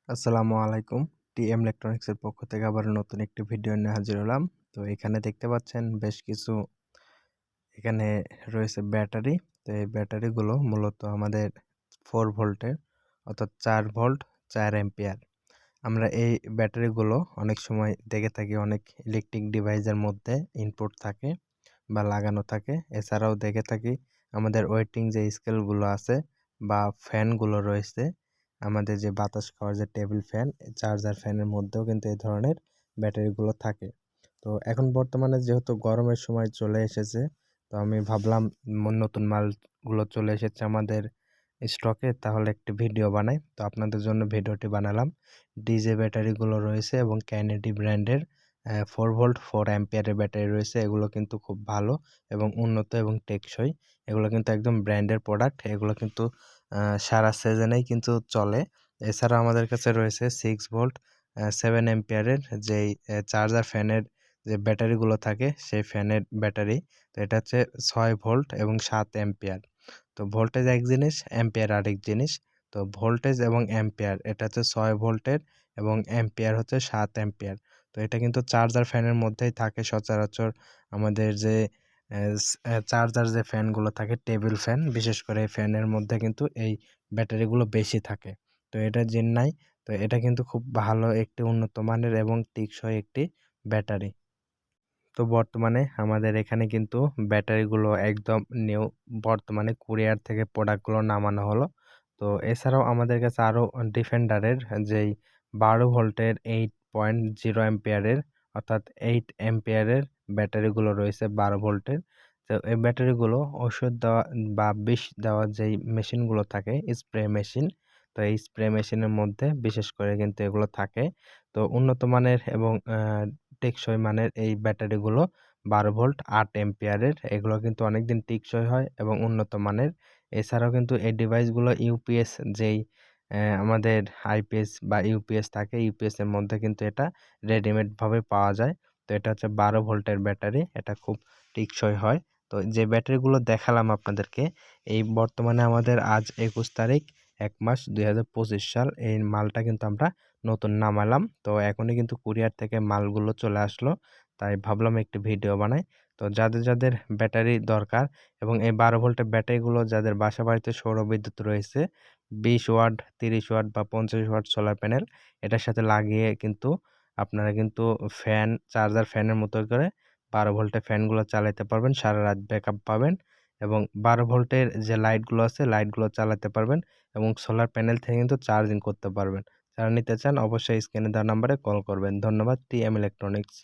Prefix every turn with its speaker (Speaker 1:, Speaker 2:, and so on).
Speaker 1: আসসালামু আলাইকুম। টিএম ইলেকট্রনিক্সের পক্ষ থেকে আবার নতুন একটি ভিডিও নিয়ে হাজির হলাম। তো এখানে দেখতে পাচ্ছেন বেশ কিছু এখানে রয়েছে ব্যাটারি। তো এই ব্যাটারিগুলো মূলত আমাদের 4 ভোল্টের অর্থাৎ 4 ভোল্ট 4 অ্যাম্পিয়ার। আমরা এই ব্যাটারিগুলো অনেক সময় দেখে থাকি অনেক ইলেকট্রিক ডিভাইসের মধ্যে ইনপুট থাকে বা লাগানো থাকে। এছাড়াও দেখে থাকি আমাদের ওয়েটিং যে স্কেলগুলো আছে বা ফ্যানগুলো রয়েছে, আমাদের যে বাতাস খাওয়ার যে টেবিল ফ্যান, চার্জার ফ্যানের মধ্যেও কিন্তু এই ধরনের ব্যাটারিগুলো থাকে। তো এখন বর্তমানে যেহেতু গরমের সময় চলে এসেছে, তো আমি ভাবলাম নতুন মালগুলো চলে এসেছে আমাদের স্টকে, তাহলে একটি ভিডিও বানাই। তো আপনাদের জন্য ভিডিওটি বানালাম। ডিজে ব্যাটারিগুলো রয়েছে এবং ক্যানেডি ব্র্যান্ডের 4 ভোল্ট 4 অ্যাম্পিয়ারের ব্যাটারি রয়েছে। এগুলো কিন্তু খুব ভালো এবং উন্নত এবং টেকসই। এগুলো কিন্তু একদম ব্র্যান্ডের প্রোডাক্ট। এগুলো কিন্তু সারা সিজনেই কিন্তু চলে। এছাড়া আমাদের কাছে রয়েছে 6 ভোল্ট 7 অ্যাম্পিয়ারের যেই চার্জার ফ্যানের যে ব্যাটারিগুলো থাকে, সেই ফ্যানের ব্যাটারি। তো এটা হচ্ছে 6 ভোল্ট এবং 7 অ্যাম্পিয়ার। তো ভোল্টেজ এক জিনিস, অ্যাম্পিয়ার আরেক জিনিস। তো ভোল্টেজ এবং অ্যাম্পিয়ার এটা হচ্ছে 6 ভোল্টের এবং অ্যাম্পিয়ার হচ্ছে 7 অ্যাম্পিয়ার। তো এটা কিন্তু চার্জার ফ্যানের মধ্যেই থাকে সচরাচর। আমাদের যে চার্জার যে ফ্যানগুলো থাকে, টেবিল ফ্যান, বিশেষ করে এই ফ্যানের মধ্যে কিন্তু এই ব্যাটারিগুলো বেশি থাকে। তো এটা জেন্নাই। তো এটা কিন্তু খুব ভালো একটি উন্নত মানের এবং টেকসই একটি ব্যাটারি। তো বর্তমানে আমাদের এখানে কিন্তু ব্যাটারিগুলো একদম নিউ, বর্তমানে কুরিয়ার থেকে প্রোডাক্টগুলো নামানো হলো। তো এছাড়াও আমাদের কাছে আরও ডিফেন্ডারের যেই 12 ভোল্টের 8.0 অ্যাম্পিয়ারের অর্থাৎ 8 অ্যাম্পিয়ারের ব্যাটারিগুলো রয়েছে 12 ভোল্টের। তো এই ব্যাটারিগুলো ওষুধ দেওয়া বা বিষ দেওয়ার যেই মেশিনগুলো থাকে, স্প্রে মেশিন, তো এই স্প্রে মেশিনের মধ্যে বিশেষ করে কিন্তু এগুলো থাকে। তো উন্নত মানের এবং টেকসই মানের এই ব্যাটারিগুলো 12 ভোল্ট 8 অ্যাম্পিয়ারের, এগুলো কিন্তু অনেকদিন টেকসই হয় এবং উন্নত মানের। এছাড়াও কিন্তু এই ডিভাইসগুলো ইউপিএস যেই আমাদের আইপিএস বা ইউপিএস থাকে, ইউপিএস এর মধ্যে কিন্তু এটা রেডিমেড ভাবে পাওয়া যায়। তো এটা হচ্ছে 12 ভোল্টের ব্যাটারি, এটা খুব টেকসই হয়। তো যে ব্যাটারিগুলো দেখালাম আপনাদেরকে, এই বর্তমানে আমাদের আজ 21 তারিখ 1 মাস 2025 সাল, এই মালটা কিন্তু আমরা নতুন নামালাম। তো এখনই কিন্তু কুরিয়ার থেকে মালগুলো চলে আসলো, তাই ভাবলাম একটি ভিডিও বানাই। তো যাদের ব্যাটারি দরকার এবং এই 12 ভোল্টের ব্যাটারিগুলো যাদের বাসা বাড়িতে সৌর বিদ্যুৎ রয়েছে, 20 ওয়াট 30 ওয়াট বা 50 ওয়াট সোলার প্যানেল এটার সাথে লাগিয়ে কিন্তু আপনারা কিন্তু ফ্যান, চার্জার ফ্যানের মতো করে 12 ভোল্টের ফ্যানগুলো চালাতে পারবেন, সারা রাত ব্যাকআপ পাবেন এবং 12 ভোল্টের যে লাইটগুলো আছে লাইটগুলো চালাতে পারবেন এবং সোলার প্যানেল থেকে কিন্তু চার্জিং করতে পারবেন। যারা নিতে চান অবশ্যই স্ক্রিনে দেওয়া নাম্বারে কল করবেন। ধন্যবাদ। TM electronics.